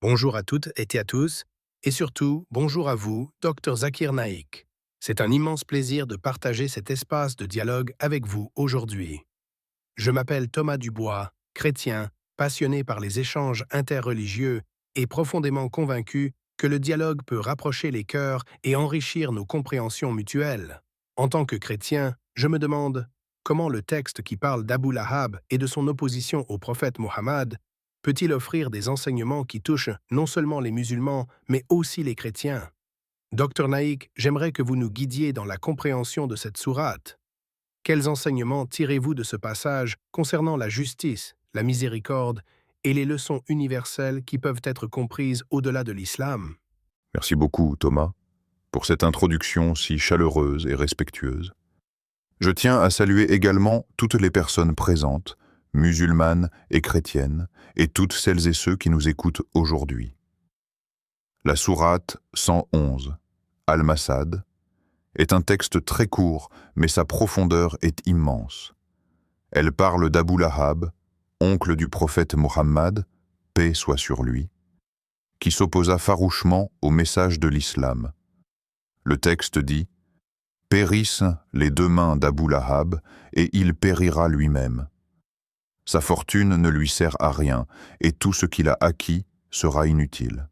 Bonjour à toutes et à tous, et surtout, bonjour à vous, Dr Zakir Naik. C'est un immense plaisir de partager cet espace de dialogue avec vous aujourd'hui. Je m'appelle Thomas Dubois, chrétien, passionné par les échanges interreligieux et profondément convaincu que le dialogue peut rapprocher les cœurs et enrichir nos compréhensions mutuelles. En tant que chrétien, je me demande comment le texte qui parle d'Abu Lahab et de son opposition au prophète Mohammed peut-il offrir des enseignements qui touchent non seulement les musulmans, mais aussi les chrétiens. Dr Naik, j'aimerais que vous nous guidiez dans la compréhension de cette sourate. Quels enseignements tirez-vous de ce passage concernant la justice, la miséricorde et les leçons universelles qui peuvent être comprises au-delà de l'islam? Merci beaucoup, Thomas, pour cette introduction si chaleureuse et respectueuse. Je tiens à saluer également toutes les personnes présentes, musulmanes et chrétiennes, et toutes celles et ceux qui nous écoutent aujourd'hui. La sourate 111, Al-Masad, est un texte très court, mais sa profondeur est immense. Elle parle d'Abu Lahab, oncle du prophète Mohammed, paix soit sur lui, qui s'opposa farouchement au message de l'islam. Le texte dit « Périssent les deux mains d'Abu Lahab, et il périra lui-même. Sa fortune ne lui sert à rien, et tout ce qu'il a acquis sera inutile.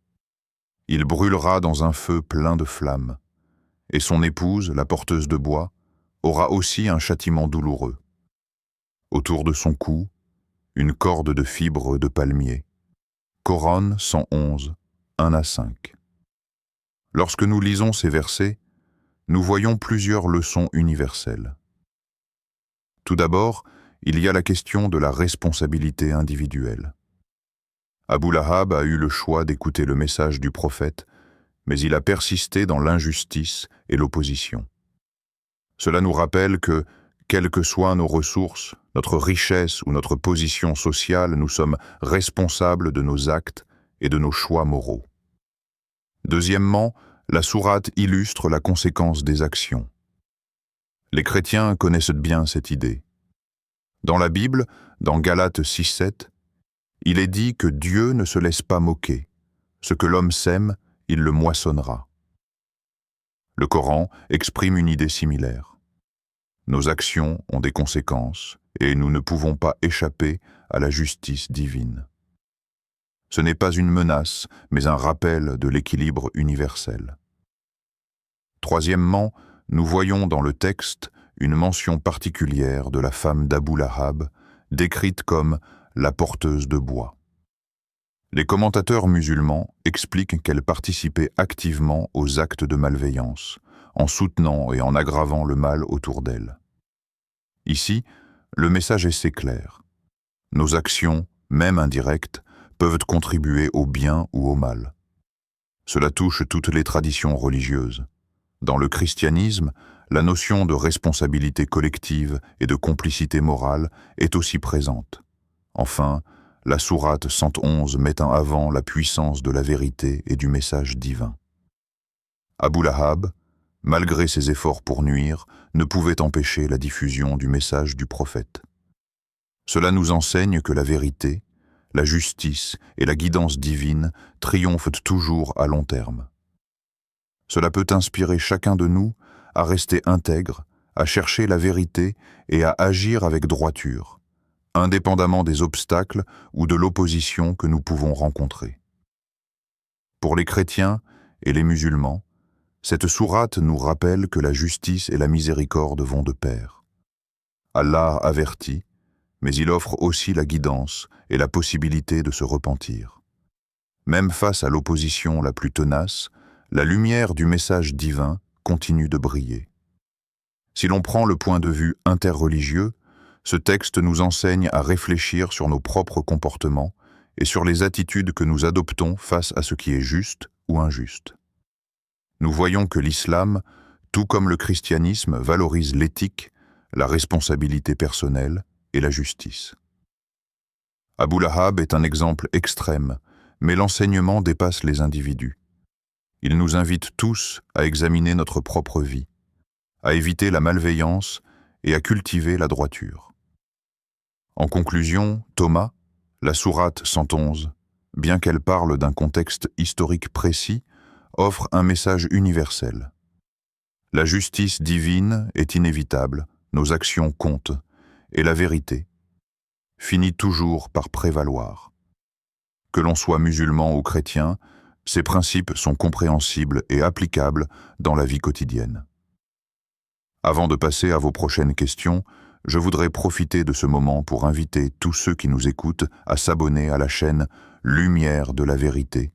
Il brûlera dans un feu plein de flammes, et son épouse, la porteuse de bois, aura aussi un châtiment douloureux. Autour de son cou, une corde de fibres de palmier. » Coran 111, 1 à 5. Lorsque nous lisons ces versets, nous voyons plusieurs leçons universelles. Tout d'abord, il y a la question de la responsabilité individuelle. Abu Lahab a eu le choix d'écouter le message du prophète, mais il a persisté dans l'injustice et l'opposition. Cela nous rappelle que, quelles que soient nos ressources, notre richesse ou notre position sociale, nous sommes responsables de nos actes et de nos choix moraux. Deuxièmement, la sourate illustre la conséquence des actions. Les chrétiens connaissent bien cette idée. Dans la Bible, dans Galates 6:7, il est dit que Dieu ne se laisse pas moquer. Ce que l'homme sème, il le moissonnera. Le Coran exprime une idée similaire. Nos actions ont des conséquences et nous ne pouvons pas échapper à la justice divine. Ce n'est pas une menace, mais un rappel de l'équilibre universel. Troisièmement, nous voyons dans le texte une mention particulière de la femme d'Abu Lahab, décrite comme la porteuse de bois. Les commentateurs musulmans expliquent qu'elle participait activement aux actes de malveillance, en soutenant et en aggravant le mal autour d'elle. Ici, le message est assez clair. Nos actions, même indirectes, peuvent contribuer au bien ou au mal. Cela touche toutes les traditions religieuses. Dans le christianisme, la notion de responsabilité collective et de complicité morale est aussi présente. Enfin, la sourate 111 met en avant la puissance de la vérité et du message divin. Abu Lahab, malgré ses efforts pour nuire, ne pouvait empêcher la diffusion du message du prophète. Cela nous enseigne que la vérité, la justice et la guidance divine triomphent toujours à long terme. Cela peut inspirer chacun de nous à rester intègre, à chercher la vérité et à agir avec droiture, indépendamment des obstacles ou de l'opposition que nous pouvons rencontrer. Pour les chrétiens et les musulmans, cette sourate nous rappelle que la justice et la miséricorde vont de pair. Allah avertit, mais il offre aussi la guidance et la possibilité de se repentir. Même face à l'opposition la plus tenace, la lumière du message divin continue de briller. Si l'on prend le point de vue interreligieux, ce texte nous enseigne à réfléchir sur nos propres comportements et sur les attitudes que nous adoptons face à ce qui est juste ou injuste. Nous voyons que l'islam, tout comme le christianisme, valorise l'éthique, la responsabilité personnelle et la justice. Abu Lahab est un exemple extrême, mais l'enseignement dépasse les individus. Il nous invite tous à examiner notre propre vie, à éviter la malveillance et à cultiver la droiture. En conclusion, Thomas, la sourate 111, bien qu'elle parle d'un contexte historique précis, offre un message universel. La justice divine est inévitable, nos actions comptent, et la vérité finit toujours par prévaloir. Que l'on soit musulman ou chrétien, ces principes sont compréhensibles et applicables dans la vie quotidienne. Avant de passer à vos prochaines questions, je voudrais profiter de ce moment pour inviter tous ceux qui nous écoutent à s'abonner à la chaîne Lumière de la Vérité,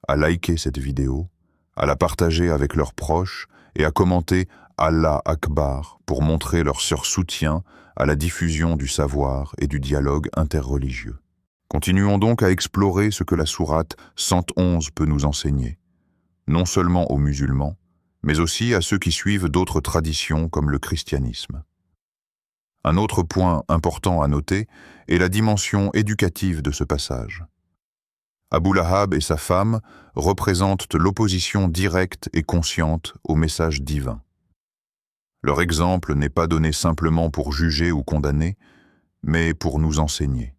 à liker cette vidéo, à la partager avec leurs proches et à commenter Allah Akbar pour montrer leur soutien à la diffusion du savoir et du dialogue interreligieux. Continuons donc à explorer ce que la sourate 111 peut nous enseigner, non seulement aux musulmans, mais aussi à ceux qui suivent d'autres traditions comme le christianisme. Un autre point important à noter est la dimension éducative de ce passage. Abu Lahab et sa femme représentent l'opposition directe et consciente au message divin. Leur exemple n'est pas donné simplement pour juger ou condamner, mais pour nous enseigner.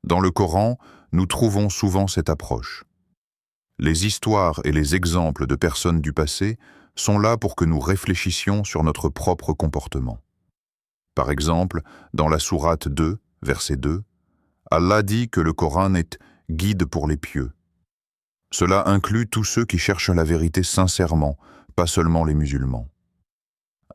Dans le Coran, nous trouvons souvent cette approche. Les histoires et les exemples de personnes du passé sont là pour que nous réfléchissions sur notre propre comportement. Par exemple, dans la sourate 2, verset 2, Allah dit que le Coran est « guide pour les pieux ». Cela inclut tous ceux qui cherchent la vérité sincèrement, pas seulement les musulmans.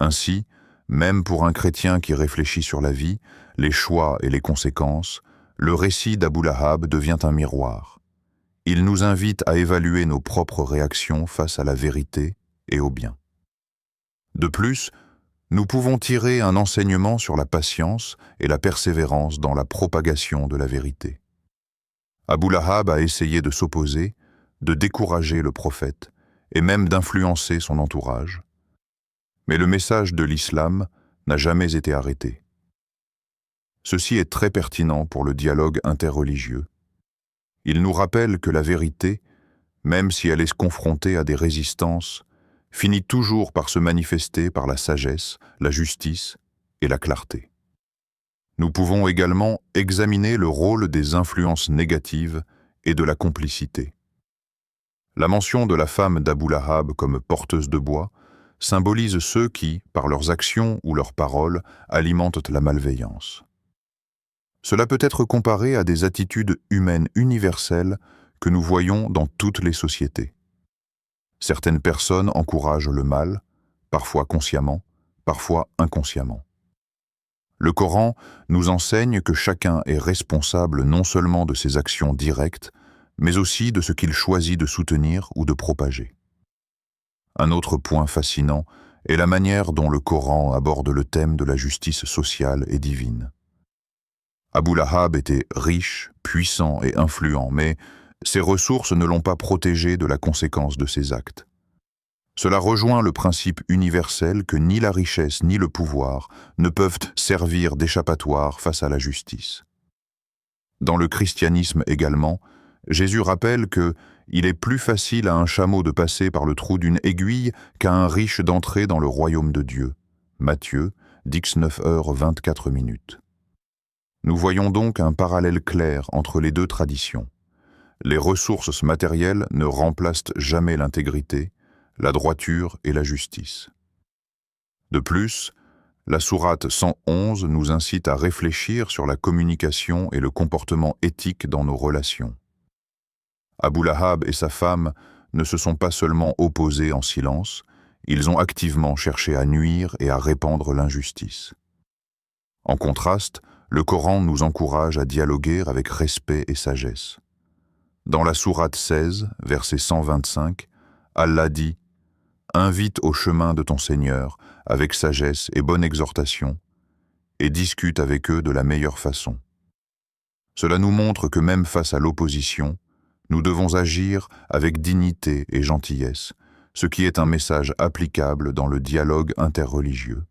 Ainsi, même pour un chrétien qui réfléchit sur la vie, les choix et les conséquences, le récit d'Abu Lahab devient un miroir. Il nous invite à évaluer nos propres réactions face à la vérité et au bien. De plus, nous pouvons tirer un enseignement sur la patience et la persévérance dans la propagation de la vérité. Abu Lahab a essayé de s'opposer, de décourager le prophète et même d'influencer son entourage. Mais le message de l'islam n'a jamais été arrêté. Ceci est très pertinent pour le dialogue interreligieux. Il nous rappelle que la vérité, même si elle est confrontée à des résistances, finit toujours par se manifester par la sagesse, la justice et la clarté. Nous pouvons également examiner le rôle des influences négatives et de la complicité. La mention de la femme d'Abu Lahab comme porteuse de bois symbolise ceux qui, par leurs actions ou leurs paroles, alimentent la malveillance. Cela peut être comparé à des attitudes humaines universelles que nous voyons dans toutes les sociétés. Certaines personnes encouragent le mal, parfois consciemment, parfois inconsciemment. Le Coran nous enseigne que chacun est responsable non seulement de ses actions directes, mais aussi de ce qu'il choisit de soutenir ou de propager. Un autre point fascinant est la manière dont le Coran aborde le thème de la justice sociale et divine. Abu Lahab était riche, puissant et influent, mais ses ressources ne l'ont pas protégé de la conséquence de ses actes. Cela rejoint le principe universel que ni la richesse ni le pouvoir ne peuvent servir d'échappatoire face à la justice. Dans le christianisme également, Jésus rappelle que il est plus facile à un chameau de passer par le trou d'une aiguille qu'à un riche d'entrer dans le royaume de Dieu. Matthieu, 19h24. Nous voyons donc un parallèle clair entre les deux traditions. Les ressources matérielles ne remplacent jamais l'intégrité, la droiture et la justice. De plus, la sourate 111 nous incite à réfléchir sur la communication et le comportement éthique dans nos relations. Abu Lahab et sa femme ne se sont pas seulement opposés en silence, ils ont activement cherché à nuire et à répandre l'injustice. En contraste, le Coran nous encourage à dialoguer avec respect et sagesse. Dans la sourate 16, verset 125, Allah dit « Invite au chemin de ton Seigneur avec sagesse et bonne exhortation, et discute avec eux de la meilleure façon. » Cela nous montre que même face à l'opposition, nous devons agir avec dignité et gentillesse, ce qui est un message applicable dans le dialogue interreligieux.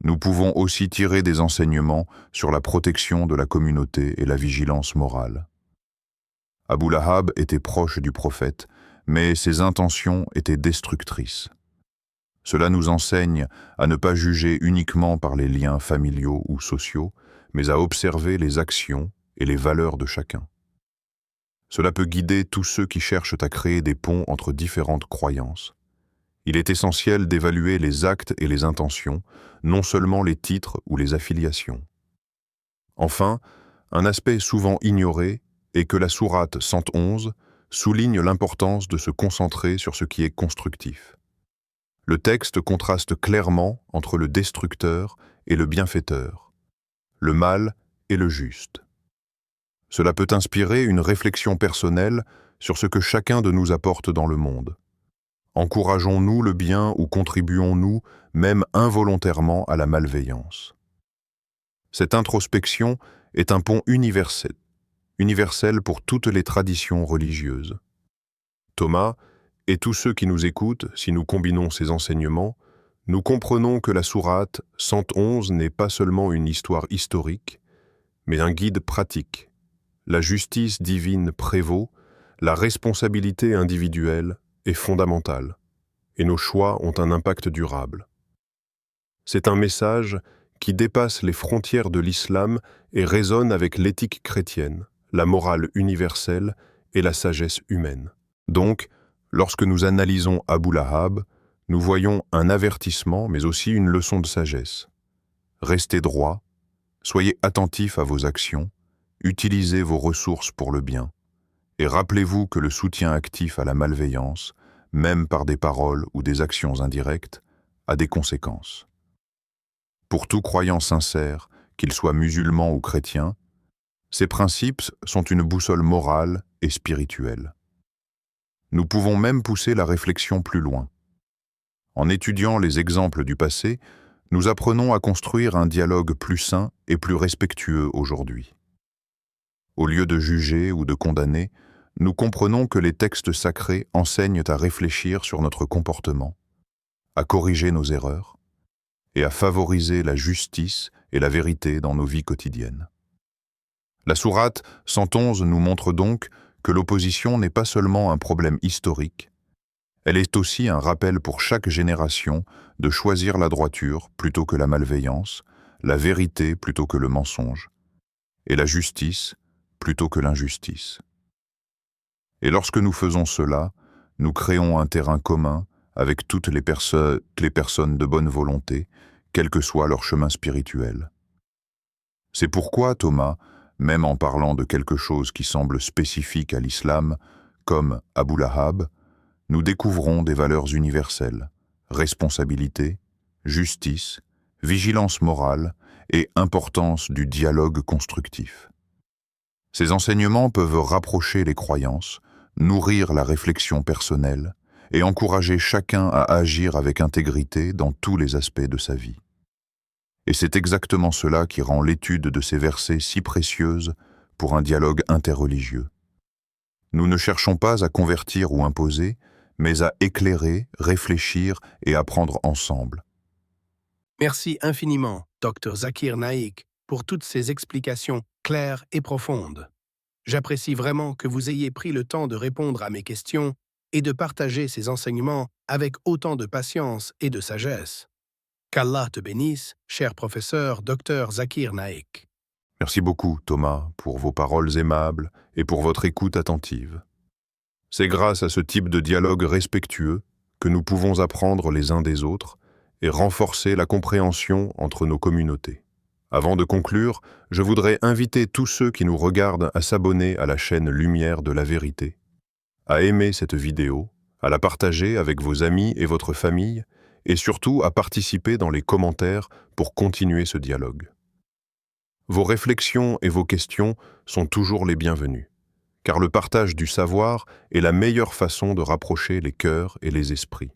Nous pouvons aussi tirer des enseignements sur la protection de la communauté et la vigilance morale. Abu Lahab était proche du prophète, mais ses intentions étaient destructrices. Cela nous enseigne à ne pas juger uniquement par les liens familiaux ou sociaux, mais à observer les actions et les valeurs de chacun. Cela peut guider tous ceux qui cherchent à créer des ponts entre différentes croyances. Il est essentiel d'évaluer les actes et les intentions, non seulement les titres ou les affiliations. Enfin, un aspect souvent ignoré est que la sourate 111 souligne l'importance de se concentrer sur ce qui est constructif. Le texte contraste clairement entre le destructeur et le bienfaiteur, le mal et le juste. Cela peut inspirer une réflexion personnelle sur ce que chacun de nous apporte dans le monde. Encourageons-nous le bien ou contribuons-nous, même involontairement, à la malveillance? Cette introspection est un pont universel pour toutes les traditions religieuses. Thomas, et tous ceux qui nous écoutent, si nous combinons ces enseignements, nous comprenons que la sourate 111 n'est pas seulement une histoire historique, mais un guide pratique. La justice divine prévaut, la responsabilité individuelle est fondamentale, et nos choix ont un impact durable. C'est un message qui dépasse les frontières de l'islam et résonne avec l'éthique chrétienne, la morale universelle et la sagesse humaine. Donc, lorsque nous analysons Abu Lahab, nous voyons un avertissement, mais aussi une leçon de sagesse. Restez droit, soyez attentifs à vos actions, utilisez vos ressources pour le bien, et rappelez-vous que le soutien actif à la malveillance, même par des paroles ou des actions indirectes, a des conséquences. Pour tout croyant sincère, qu'il soit musulman ou chrétien, ces principes sont une boussole morale et spirituelle. Nous pouvons même pousser la réflexion plus loin. En étudiant les exemples du passé, nous apprenons à construire un dialogue plus sain et plus respectueux aujourd'hui. Au lieu de juger ou de condamner, nous comprenons que les textes sacrés enseignent à réfléchir sur notre comportement, à corriger nos erreurs et à favoriser la justice et la vérité dans nos vies quotidiennes. La sourate 111 nous montre donc que l'opposition n'est pas seulement un problème historique, elle est aussi un rappel pour chaque génération de choisir la droiture plutôt que la malveillance, la vérité plutôt que le mensonge, et la justice plutôt que l'injustice. Et lorsque nous faisons cela, nous créons un terrain commun avec toutes les personnes de bonne volonté, quel que soit leur chemin spirituel. C'est pourquoi Thomas, même en parlant de quelque chose qui semble spécifique à l'islam, comme Abu Lahab, nous découvrons des valeurs universelles, responsabilité, justice, vigilance morale et importance du dialogue constructif. Ces enseignements peuvent rapprocher les croyances, nourrir la réflexion personnelle et encourager chacun à agir avec intégrité dans tous les aspects de sa vie. Et c'est exactement cela qui rend l'étude de ces versets si précieuse pour un dialogue interreligieux. Nous ne cherchons pas à convertir ou imposer, mais à éclairer, réfléchir et apprendre ensemble. Merci infiniment, Dr Zakir Naik, pour toutes ces explications claires et profondes. J'apprécie vraiment que vous ayez pris le temps de répondre à mes questions et de partager ces enseignements avec autant de patience et de sagesse. Qu'Allah te bénisse, cher professeur Dr Zakir Naik. Merci beaucoup, Thomas, pour vos paroles aimables et pour votre écoute attentive. C'est grâce à ce type de dialogue respectueux que nous pouvons apprendre les uns des autres et renforcer la compréhension entre nos communautés. Avant de conclure, je voudrais inviter tous ceux qui nous regardent à s'abonner à la chaîne Lumière de la Vérité, à aimer cette vidéo, à la partager avec vos amis et votre famille, et surtout à participer dans les commentaires pour continuer ce dialogue. Vos réflexions et vos questions sont toujours les bienvenues, car le partage du savoir est la meilleure façon de rapprocher les cœurs et les esprits.